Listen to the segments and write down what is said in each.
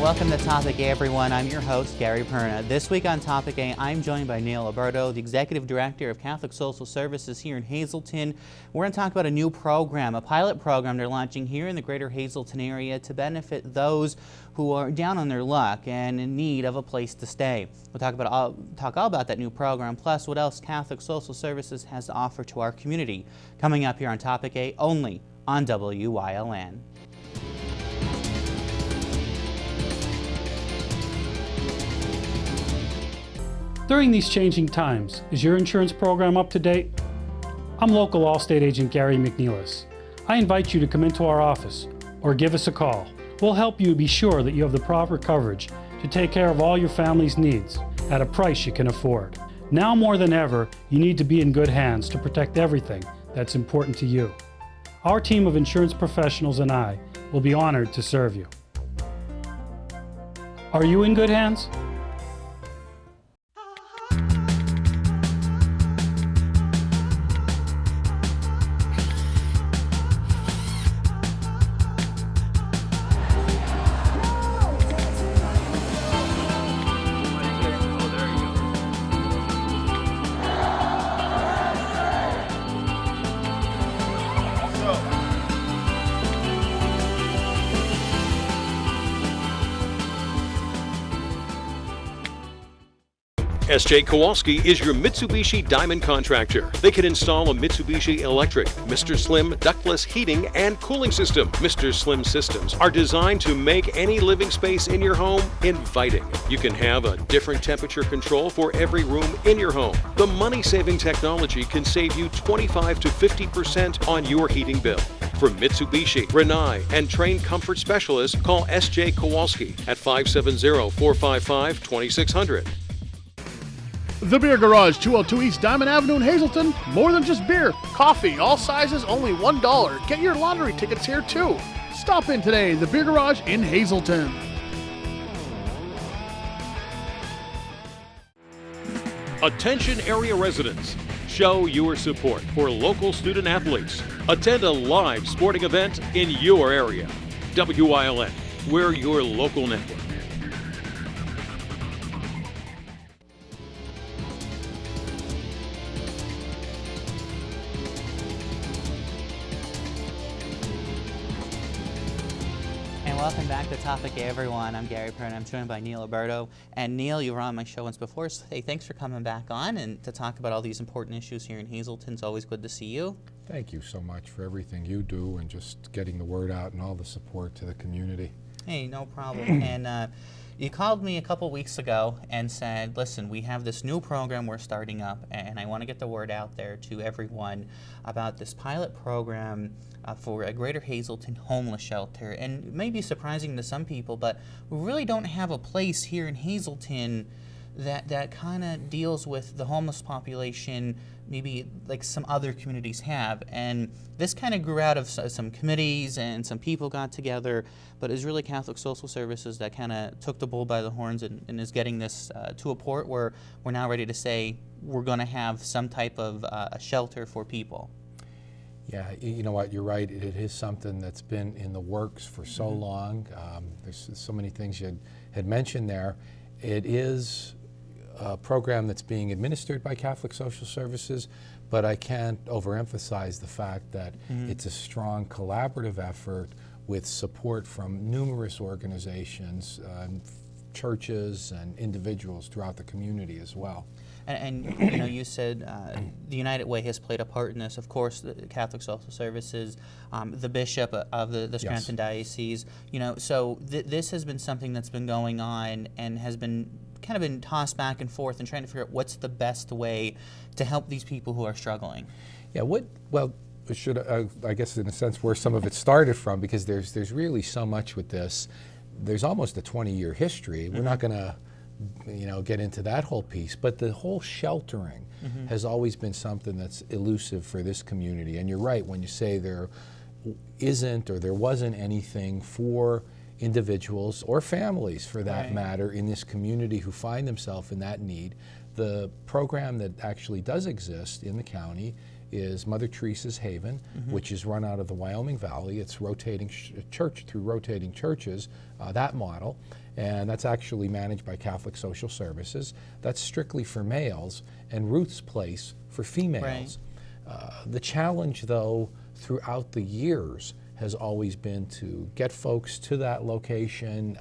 Welcome to Topic A, everyone. I'm your host, Gary Perna. This week on Topic A, I'm joined by Neil Alberto, the Executive Director of Catholic Social Services here in Hazleton. We're going to talk about a new program, a pilot program they're launching here in the greater Hazleton area to benefit those who are down on their luck and in need of a place to stay. We'll talk all about that new program, plus what else Catholic Social Services has to offer to our community. Coming up here on Topic A, only on WYLN. During these changing times, is your insurance program up to date? I'm local Allstate agent Gary McNeilis. I invite you to come into our office or give us a call. We'll help you be sure that you have the proper coverage to take care of all your family's needs at a price you can afford. Now more than ever, you need to be in good hands to protect everything that's important to you. Our team of insurance professionals and I will be honored to serve you. Are you in good hands? S.J. Kowalski is your Mitsubishi Diamond contractor. They can install a Mitsubishi electric, Mr. Slim ductless heating and cooling system. Mr. Slim systems are designed to make any living space in your home inviting. You can have a different temperature control for every room in your home. The money-saving technology can save you 25 to 50% on your heating bill. For Mitsubishi, Rinnai, and trained comfort specialists, call S.J. Kowalski at 570-455-2600. The Beer Garage, 202 East Diamond Avenue in Hazleton. More than just beer. Coffee, all sizes, only $1. Get your lottery tickets here, too. Stop in today, The Beer Garage in Hazleton. Attention area residents. Show your support for local student athletes. Attend a live sporting event in your area. WYLN, we're your local network. Welcome back to Topic A, everyone. I'm Gary Perna. I'm joined by Neil Alberto. And Neil, you were on my show once before, so hey, thanks for coming back on and to talk about all these important issues here in Hazleton. It's always good to see you. Thank you so much for everything you do and just getting the word out and all the support to the community. Hey, no problem. And you called me a couple weeks ago and said, listen, we have this new program we're starting up, and I want to get the word out there to everyone about this pilot program for a Greater Hazleton homeless shelter. And it may be surprising to some people, but we really don't have a place here in Hazleton that kind of deals with the homeless population maybe like some other communities have. And this kind of grew out of some committees and some people got together, but it's really Catholic Social Services that kind of took the bull by the horns and is getting this to a port where we're now ready to say we're going to have some type of a shelter for people. Yeah, you know what, you're right. It is something that's been in the works for so long. There's so many things you had mentioned there. It is a program that's being administered by Catholic Social Services, but I can't overemphasize the fact that it's a strong collaborative effort with support from numerous organizations, churches and individuals throughout the community as well. And you know, you said the United Way has played a part in this. Of course, the Catholic Social Services, the bishop of the Scranton Diocese. You know, so this has been something that's been going on and has been kind of been tossed back and forth and trying to figure out what's the best way to help these people who are struggling. Yeah. Well, should I guess in a sense where some of it started from, because there's really so much with this. There's almost a 20-year history. We're not going to get into that whole piece, but the whole sheltering has always been something that's elusive for this community. And you're right when you say there isn't or there wasn't anything for individuals or families for that matter in this community who find themselves in that need. The program that actually does exist in the county is Mother Teresa's Haven, which is run out of the Wyoming Valley. It's rotating church through rotating churches, that model. And that's actually managed by Catholic Social Services. That's strictly for males, and Ruth's Place for females. The challenge, though, throughout the years has always been to get folks to that location,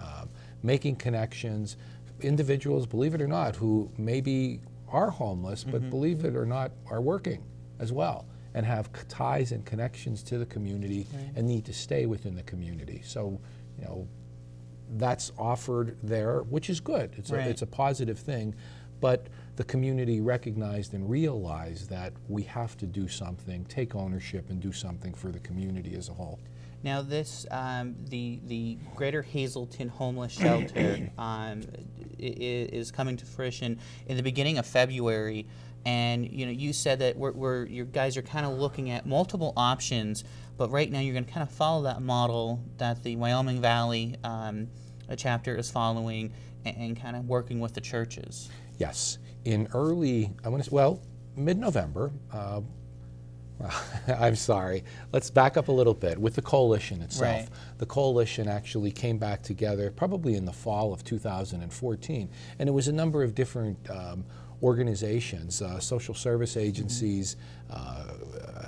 making connections. Individuals, believe it or not, who maybe are homeless, but believe it or not, are working as well and have ties and connections to the community and need to stay within the community. So, you know, that's offered there, which is good. It's a positive thing, but the community recognized and realized that we have to do something, take ownership, and do something for the community as a whole. Now, this the Greater Hazelton Homeless Shelter is coming to fruition in the beginning of February, and you said that you guys are kind of looking at multiple options, but right now you're going to kind of follow that model that the Wyoming Valley chapter is following, and kind of working with the churches. Yes, in early, mid-November. I'm sorry. Let's back up a little bit. With the coalition itself, the coalition actually came back together probably in the fall of 2014, and it was a number of different organizations, social service agencies,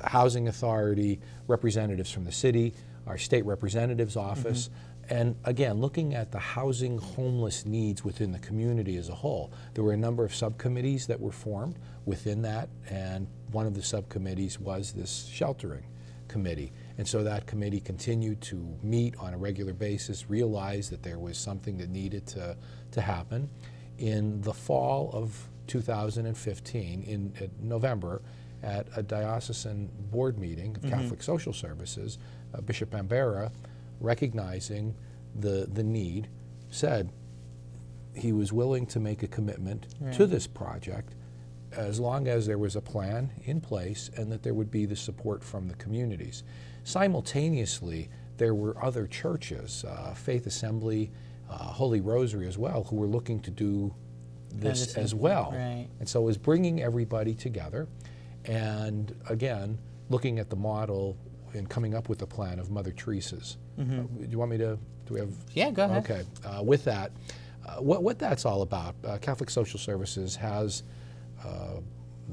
housing authority, representatives from the city, our state representative's office, and again, looking at the housing homeless needs within the community as a whole. There were a number of subcommittees that were formed within that, and one of the subcommittees was this sheltering committee. And so that committee continued to meet on a regular basis, realized that there was something that needed to happen. In the fall of 2015, in November, at a diocesan board meeting of Catholic Social Services, Bishop Ambera, recognizing the need, said he was willing to make a commitment to this project as long as there was a plan in place and that there would be the support from the communities. Simultaneously, there were other churches, Faith Assembly, Holy Rosary as well, who were looking to do this as well. And so it was bringing everybody together and, again, looking at the model and coming up with a plan of Mother Teresa's. Do you want me to, do we have? Yeah, go ahead. Okay, with that, what that's all about, Catholic Social Services has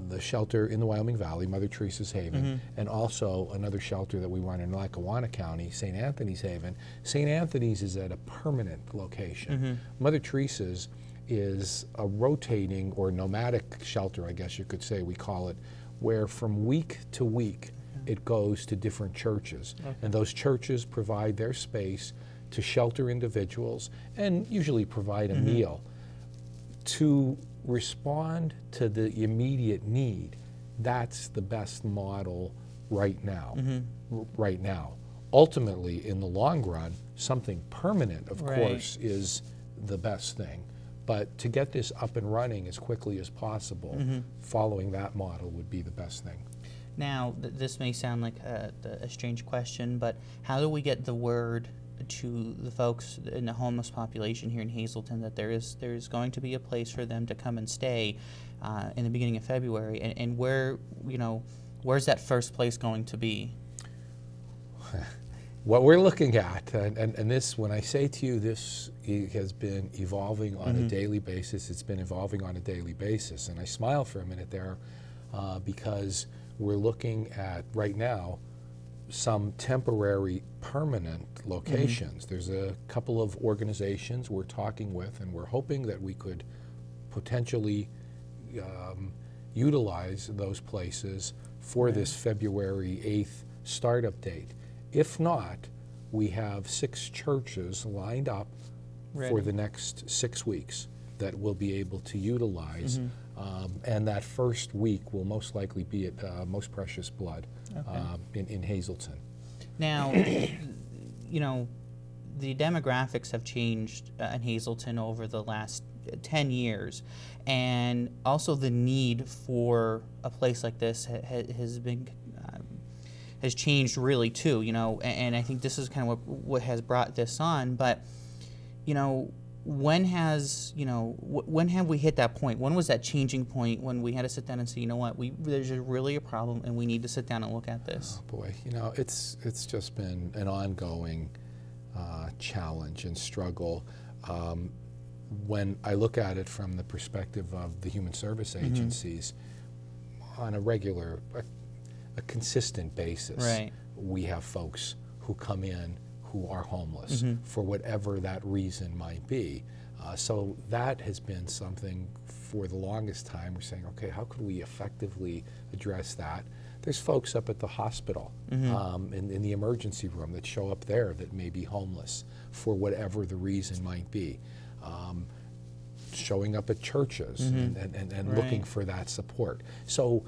the shelter in the Wyoming Valley, Mother Teresa's Haven, and also another shelter that we run in Lackawanna County, St. Anthony's Haven. St. Anthony's is at a permanent location. Mother Teresa's is a rotating or nomadic shelter, I guess you could say we call it, where from week to week it goes to different churches. And those churches provide their space to shelter individuals and usually provide a meal. To respond to the immediate need, that's the best model right now. Right now. Ultimately, in the long run, something permanent, of course, is the best thing. But to get this up and running as quickly as possible, following that model would be the best thing. Now, this may sound like a strange question, but how do we get the word to the folks in the homeless population here in Hazelton that there's going to be a place for them to come and stay in the beginning of February, and where's that first place going to be? What we're looking at, and this, when I say to you, this has been evolving on a daily basis. It's been evolving on a daily basis, and I smile for a minute there because we're looking at, right now, some temporary permanent locations. There's a couple of organizations we're talking with, and we're hoping that we could potentially utilize those places for this February 8th startup date. If not, we have 6 churches lined up for the next 6 weeks that we'll be able to utilize. And that first week will most likely be at Most Precious Blood in Hazelton. Now, the demographics have changed in Hazelton over the last 10 years, and also the need for a place like this has changed really too, and I think this is kind of what has brought this on. But when has, when have we hit that point? When was that changing point when we had to sit down and say, you know what, there's really a problem and we need to sit down and look at this? Oh boy, it's just been an ongoing challenge and struggle. When I look at it from the perspective of the human service agencies, on a consistent basis, Right. we have folks who come in who are homeless for whatever that reason might be. So that has been something for the longest time. We're saying, okay, how could we effectively address that? There's folks up at the hospital, in the emergency room, that show up there that may be homeless for whatever the reason might be. Showing up at churches and looking for that support. So,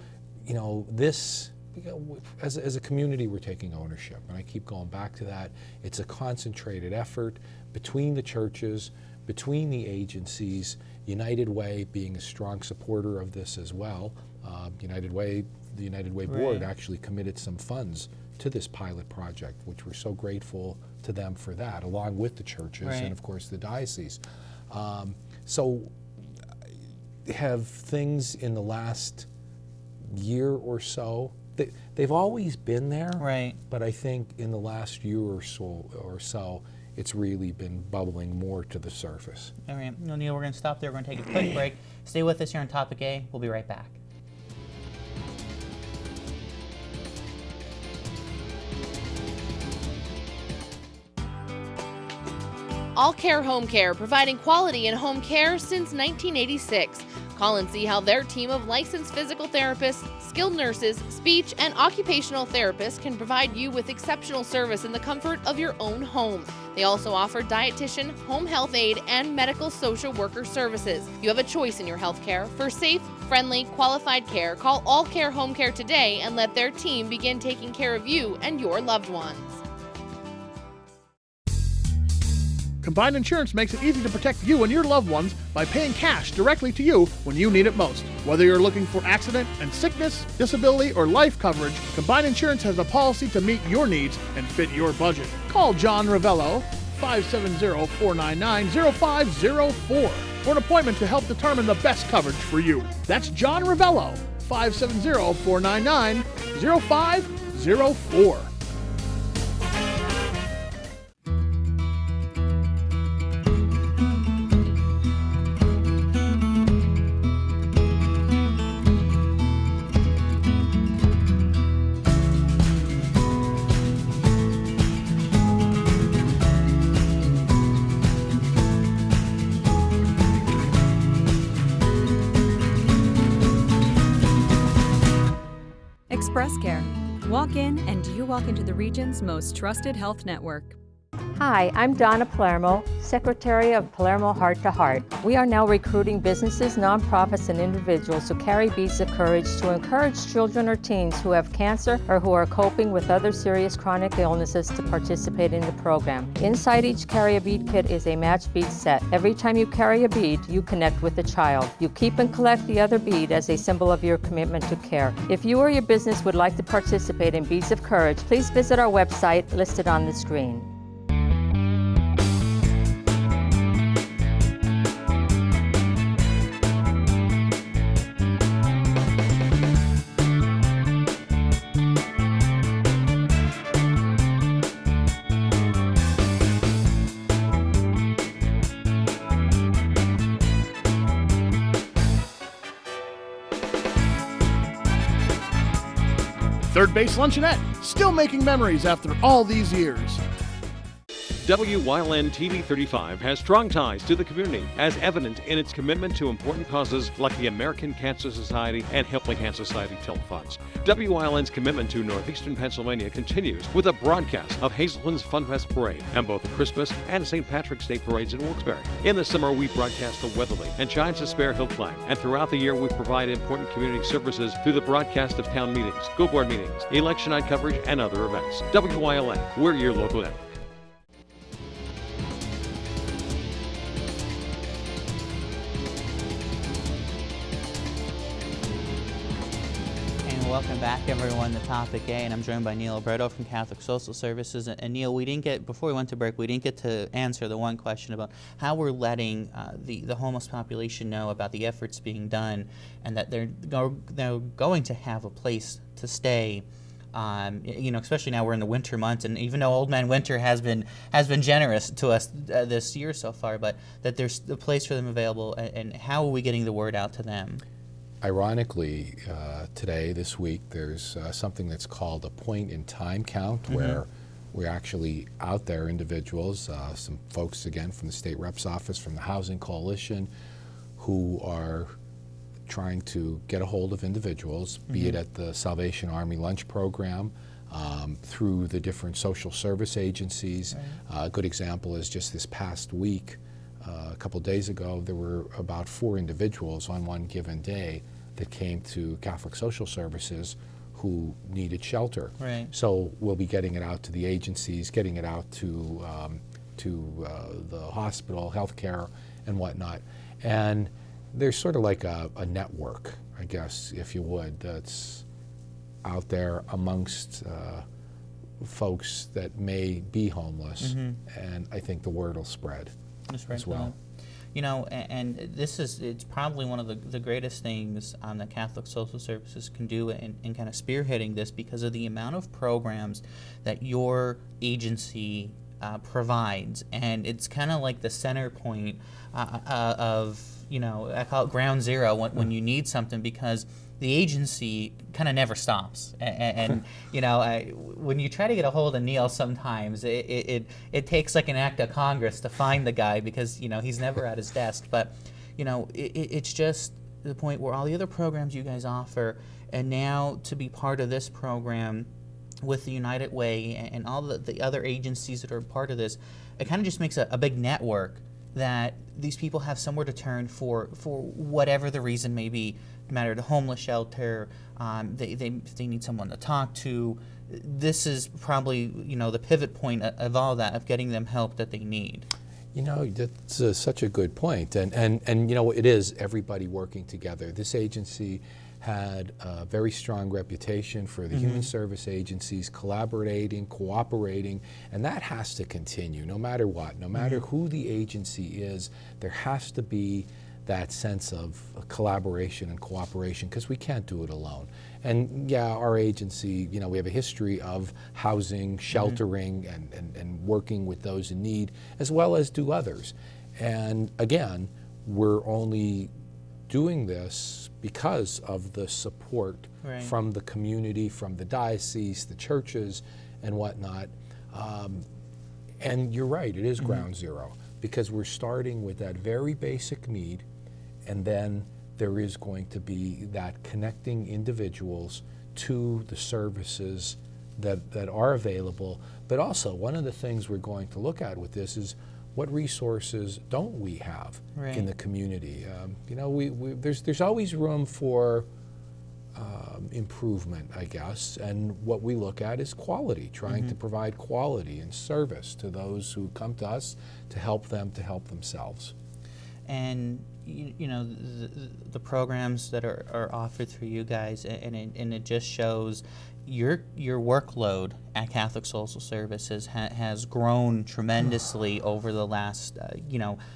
this, as a community, we're taking ownership, and I keep going back to that. It's a concentrated effort between the churches, between the agencies, United Way being a strong supporter of this as well. The United Way board actually committed some funds to this pilot project, which we're so grateful to them for that, along with the churches and of course the diocese. So have things in the last year or so, they've always been there, Right. but I think in the last year or so, it's really been bubbling more to the surface. All right, Neil, we're going to stop there. We're going to take a quick break. Stay with us here on Topic A. We'll be right back. All Care Home Care, providing quality in home care since 1986. Call and see how their team of licensed physical therapists, skilled nurses, speech, and occupational therapists can provide you with exceptional service in the comfort of your own home. They also offer dietitian, home health aide, and medical social worker services. You have a choice in your health care. For safe, friendly, qualified care, call All Care Home Care today and let their team begin taking care of you and your loved ones. Combined Insurance makes it easy to protect you and your loved ones by paying cash directly to you when you need it most. Whether you're looking for accident and sickness, disability, or life coverage, Combined Insurance has a policy to meet your needs and fit your budget. Call John Ravello, 570-499-0504 for an appointment to help determine the best coverage for you. That's John Ravello, 570-499-0504. Express Care. Walk in and you walk into the region's most trusted health network. Hi, I'm Donna Palermo, Secretary of Palermo Heart to Heart. We are now recruiting businesses, nonprofits, and individuals who carry beads of courage to encourage children or teens who have cancer or who are coping with other serious chronic illnesses to participate in the program. Inside each Carry a Bead kit is a matched bead set. Every time you carry a bead, you connect with a child. You keep and collect the other bead as a symbol of your commitment to care. If you or your business would like to participate in Beads of Courage, please visit our website listed on the screen. Third Base Luncheonette, still making memories after all these years. WYLN TV 35 has strong ties to the community, as evident in its commitment to important causes like the American Cancer Society and Helping Hand Society telethons. WYLN's commitment to northeastern Pennsylvania continues with a broadcast of Hazelton's Funfest Parade and both the Christmas and St. Patrick's Day parades in Wilkes-Barre. In the summer, we broadcast the Weatherly and Giants of Spare Hill Flag, and throughout the year, we provide important community services through the broadcast of town meetings, school board meetings, election night coverage, and other events. WYLN, we're your local network. welcome back everyone to Topic A, and I'm joined by Neil Alberto from Catholic Social Services. And Neil, before we went to break, we didn't get to answer the one question about how we're letting the homeless population know about the efforts being done, and that they're going to have a place to stay. Especially now we're in the winter months, and even though Old Man Winter has been generous to us this year so far, but that there's a place for them available, and how are we getting the word out to them? Ironically, this week, there's something that's called a point-in-time count, where we're actually out there, individuals, some folks, again, from the State Rep's office, from the Housing Coalition, who are trying to get a hold of individuals, be it at the Salvation Army Lunch Program, through the different social service agencies. A good example is just this past week, a couple days ago, there were about 4 individuals on one given day that came to Catholic Social Services who needed shelter. Right. So we'll be getting it out to the agencies, getting it out to the hospital, healthcare, and whatnot. And there's sort of like a network, I guess, if you would, that's out there amongst folks that may be homeless, and I think the word will spread. That's right. As well. And it's probably one of the greatest things that Catholic Social Services can do in kind of spearheading this, because of the amount of programs that your agency provides, and it's kind of like the center point of, I call it ground zero when you need something, because the agency kind of never stops. And when you try to get a hold of Neil, sometimes it takes like an act of Congress to find the guy, because he's never at his desk. But it's just the point where all the other programs you guys offer, and now to be part of this program with the United Way and all the other agencies that are part of this, it kind of just makes a big network that these people have somewhere to turn for whatever the reason may be. No matter the homeless shelter, they need someone to talk to. This is probably the pivot point of all that, of getting them help that they need. That's such a good point, and it is everybody working together. This agency had a very strong reputation for the human service agencies collaborating, cooperating, and that has to continue no matter what. No matter who the agency is, there has to be that sense of collaboration and cooperation, because we can't do it alone. And yeah, our agency, we have a history of housing, sheltering, and working with those in need, as well as do others. And again, we're only doing this because of the support from the community, from the diocese, the churches, and whatnot. And you're right, it is ground zero, because we're starting with that very basic need, and then there is going to be that connecting individuals to the services that are available. But also, one of the things we're going to look at with this is, what resources don't we have in the community? There's always room for improvement, I guess, and what we look at is quality, trying to provide quality and service to those who come to us to help them to help themselves. And the programs that are offered through you guys, and it just shows your workload at Catholic Social Services has grown tremendously over the last,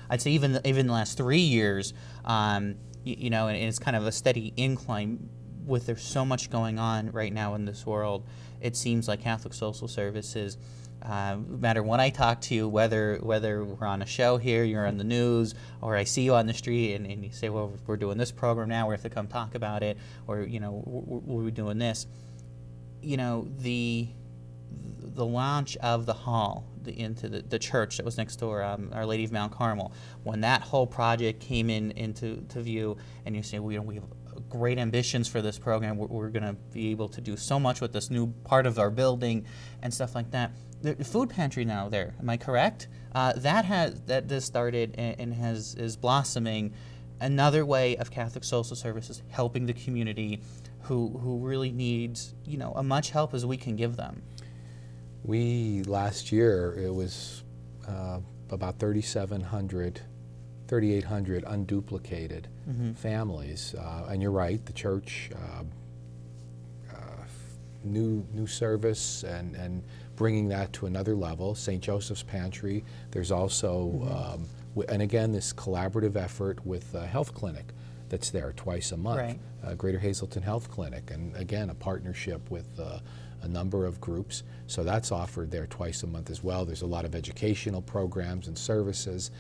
I'd say even the last 3 years, and it's kind of a steady incline. With there's so much going on right now in this world, it seems like Catholic Social Services, no matter when I talk to you, whether we're on a show here, you're on the news, or I see you on the street and you say, well, we're doing this program now, we have to come talk about it, or we're doing this. The launch of the hall into the church that was next door, Our Lady of Mount Carmel, when that whole project came into view, and you say, we have great ambitions for this program, we're going to be able to do so much with this new part of our building and stuff like that. The food pantry now there, am I correct? That just started and is blossoming. Another way of Catholic Social Services helping the community who really needs a much help as we can give them. Last year, it was about 3,800 unduplicated families. And you're right, the church new service and bringing that to another level. St. Joseph's Pantry. There's also, and again, this collaborative effort with Health Clinic that's there twice a month. Right. Greater Hazelton Health Clinic, and again, a partnership with a number of groups. So that's offered there twice a month as well. There's a lot of educational programs and services.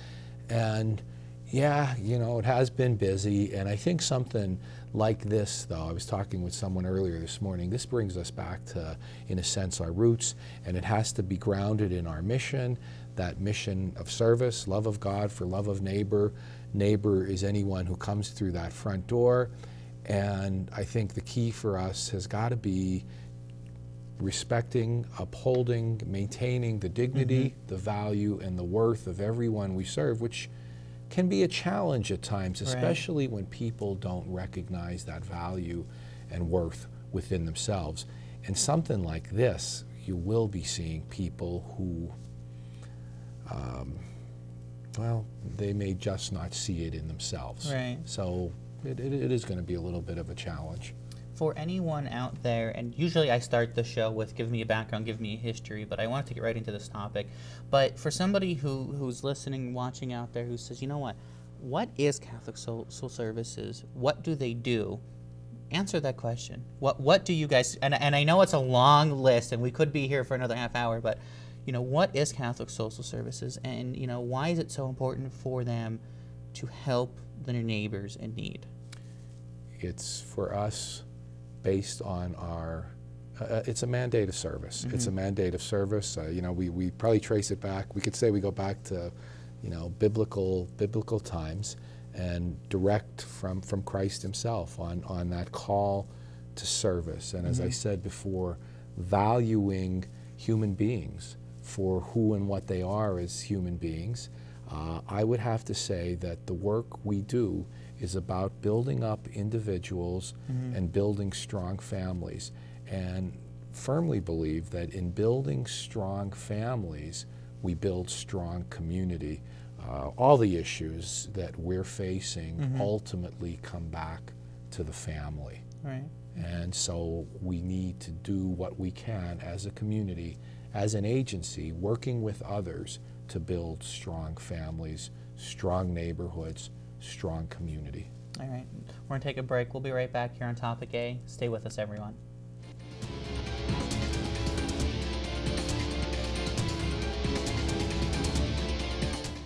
And yeah, you know, it has been busy, and I think something like this, though, I was talking with someone earlier this morning, this brings us back to, in a sense, our roots, and it has to be grounded in our mission, that mission of service, love of God for love of neighbor. Neighbor is anyone who comes through that front door, and I think the key for us has got to be respecting, upholding, maintaining the dignity, the value, and the worth of everyone we serve, which can be a challenge at times, especially when people don't recognize that value and worth within themselves. And something like this, you will be seeing people who, well, they may just not see it in themselves. Right. So it is going to be a little bit of a challenge. For anyone out there, and usually I start the show with give me a background, give me a history, but I wanted to get right into this topic. But for somebody who's listening, watching out there, who says, you know what is Catholic Social Services? What do they do? Answer that question. What do you guys, and I know it's a long list, and we could be here for another half hour, but you know, what is Catholic Social Services, and you know, why is it so important for them to help their neighbors in need? It's for us based on our, it's a mandate of service. It's a mandate of service. You know, we probably trace it back. We could say we go back to, you know, biblical times, and direct from Christ himself on that call to service. And as I said before, valuing human beings for who and what they are as human beings. I would have to say that the work we do is about building up individuals and building strong families, and firmly believe that in building strong families, we build strong community. All the issues that we're facing ultimately come back to the family. Right. And so we need to do what we can as a community, as an agency, working with others to build strong families, strong neighborhoods, strong community. All right. We're going to take a break. We'll be right back here on Topic A. Stay with us, everyone.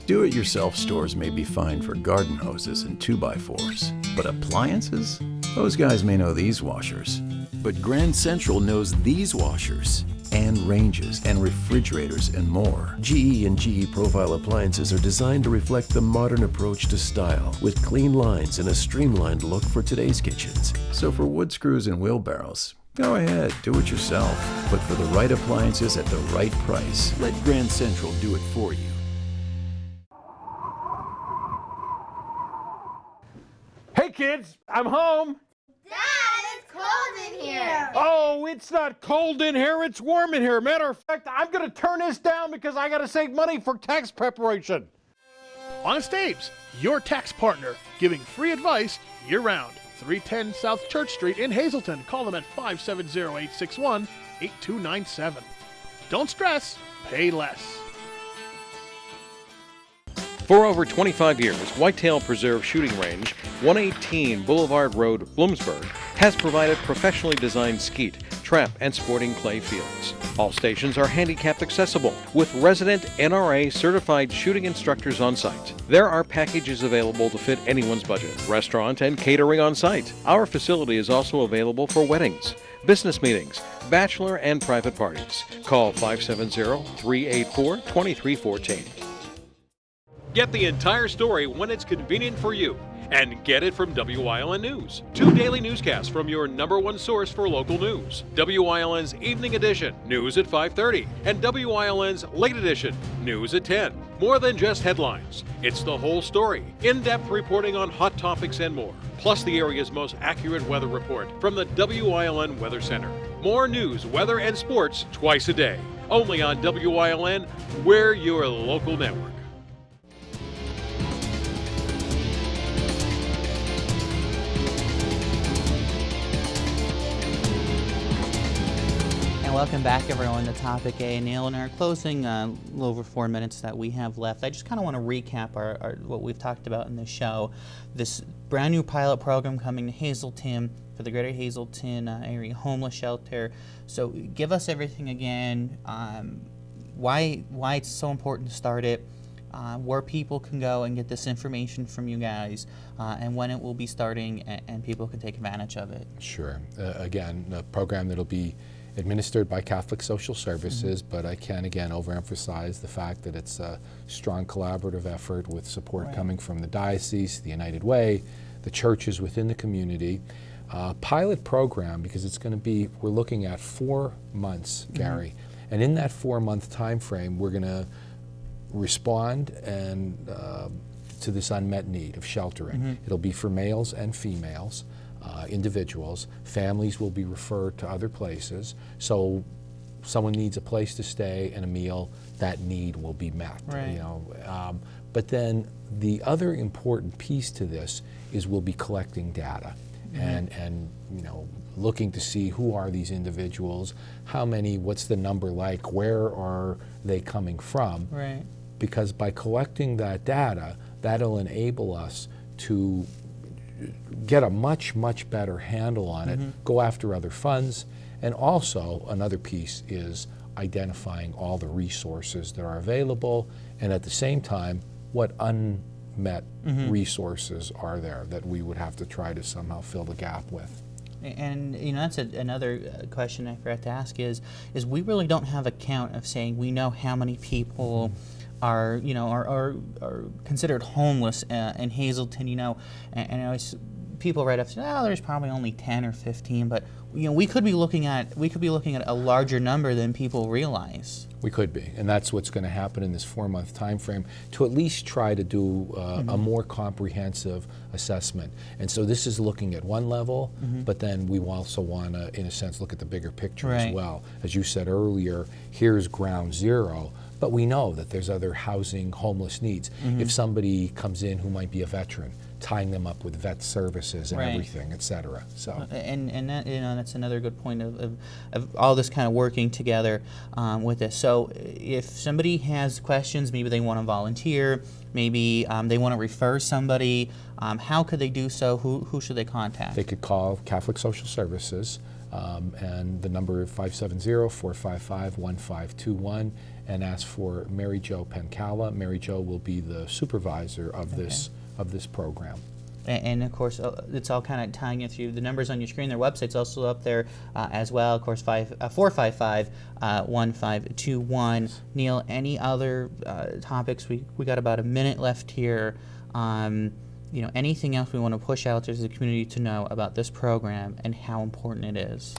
Do-it-yourself stores may be fine for garden hoses and 2x4s, but appliances? Those guys may know these washers. But Grand Central knows these washers, and ranges, and refrigerators, and more. GE and GE Profile appliances are designed to reflect the modern approach to style, with clean lines and a streamlined look for today's kitchens. So for wood screws and wheelbarrows, go ahead, do it yourself. But for the right appliances at the right price, let Grand Central do it for you. Hey kids, I'm home. Dad, it's cold in here. Oh, it's not cold in here, it's warm in here. Matter of fact, I'm gonna turn this down because I gotta save money for tax preparation. Honest Abe's, your tax partner, giving free advice year-round. 310 South Church Street in Hazelton. Call them at 570-861-8297. Don't stress, pay less. For over 25 years, Whitetail Preserve Shooting Range, 118 Boulevard Road, Bloomsburg, has provided professionally designed skeet, trap, and sporting clay fields. All stations are handicap accessible, with resident NRA certified shooting instructors on site. There are packages available to fit anyone's budget, restaurant and catering on site. Our facility is also available for weddings, business meetings, bachelor and private parties. Call 570-384-2314. Get the entire story when it's convenient for you. And get it from WILN News. 2 daily newscasts from your #1 source for local news. WILN's Evening Edition, news at 5:30. And WILN's Late Edition, news at 10. More than just headlines. It's the whole story. In-depth reporting on hot topics and more. Plus the area's most accurate weather report from the WILN Weather Center. More news, weather, and sports twice a day. Only on WILN, we're your local network. Welcome back, everyone, to Topic A. Neil, in our closing little over 4 minutes that we have left, I just kind of want to recap our what we've talked about in the show. This brand new pilot program coming to Hazleton for the Greater Hazleton Area Homeless Shelter. So give us everything again, why it's so important to start it, where people can go and get this information from you guys, and when it will be starting, and people can take advantage of it. Sure. Again, a program that'll be administered by Catholic Social Services, but I can again overemphasize the fact that it's a strong collaborative effort with support coming from the diocese, the United Way, the churches within the community. Pilot program, because it's going to be, we're looking at 4 months, Gary, and in that 4-month time frame, we're going to respond and to this unmet need of sheltering. It'll be for males and females. Individuals. Families will be referred to other places. So someone needs a place to stay and a meal, that need will be met. You know, but then the other important piece to this is we'll be collecting data and you know, looking to see who are these individuals, how many, what's the number like, where are they coming from? Because by collecting that data, that'll enable us to get a much, much better handle on it, go after other funds, and also another piece is identifying all the resources that are available, and at the same time, what unmet resources are there that we would have to try to somehow fill the gap with. And you know, that's another question I forgot to ask is we really don't have a count of saying we know how many people are, you know, are considered homeless in Hazleton, you know, and always people write up say, oh, there's probably only 10 or 15, but you know, we could be looking at a larger number than people realize. We could be, and that's what's going to happen in this 4-month time frame, to at least try to do a more comprehensive assessment. And so this is looking at one level, but then we also want to, in a sense, look at the bigger picture as well. As you said earlier, here's ground zero, but we know that there's other housing, homeless needs. If somebody comes in who might be a veteran, tying them up with vet services and everything, et cetera. So, and that, you know, that's another good point of all this kind of working together with this. So if somebody has questions, maybe they want to volunteer, maybe they want to refer somebody, how could they do so? Who should they contact? They could call Catholic Social Services, and the number is 570-455-1521, and ask for Mary Jo Pencala. Mary Jo will be the supervisor of this program. And of course, it's all kind of tying it through the numbers on your screen. Their website's also up there as well. Of course, 455-1521. Neil, any other topics? We got about a minute left here. You know, anything else we want to push out to the community to know about this program and how important it is?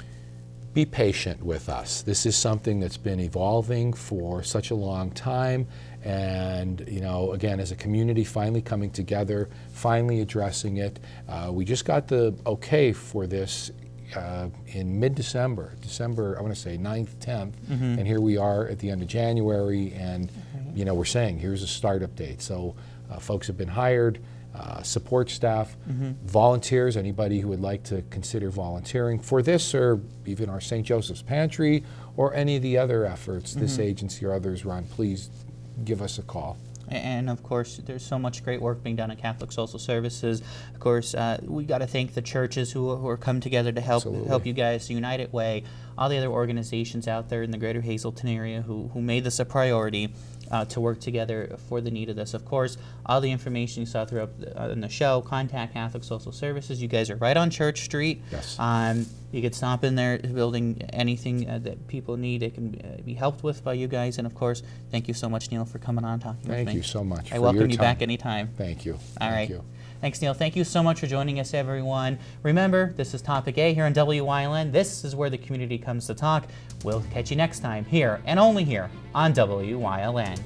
Be patient with us. This is something that's been evolving for such a long time, and you know, again, as a community finally coming together, finally addressing it. We just got the okay for this in mid-December, I want to say 9th, 10th, and here we are at the end of January, and you know, we're saying here's a startup date. So folks have been hired. Support staff, volunteers, anybody who would like to consider volunteering for this, or even our St. Joseph's Pantry, or any of the other efforts this agency or others run, please give us a call. And of course, there's so much great work being done at Catholic Social Services. Of course, we got to thank the churches who are come together to help you guys, the United Way, all the other organizations out there in the Greater Hazleton area who made this a priority to work together for the need of this. Of course, all the information you saw throughout in the show, contact Catholic Social Services. You guys are right on Church Street. Yes. You could stop in there building anything that people need. It can be helped with by you guys. And of course, thank you so much, Neil, for coming on talking with me. Thank you so much. I welcome you back anytime. Thank you. All right. Thank you. Thanks, Neil. Thank you so much for joining us, everyone. Remember, this is Topic A here on WYLN. This is where the community comes to talk. We'll catch you next time here and only here on WYLN.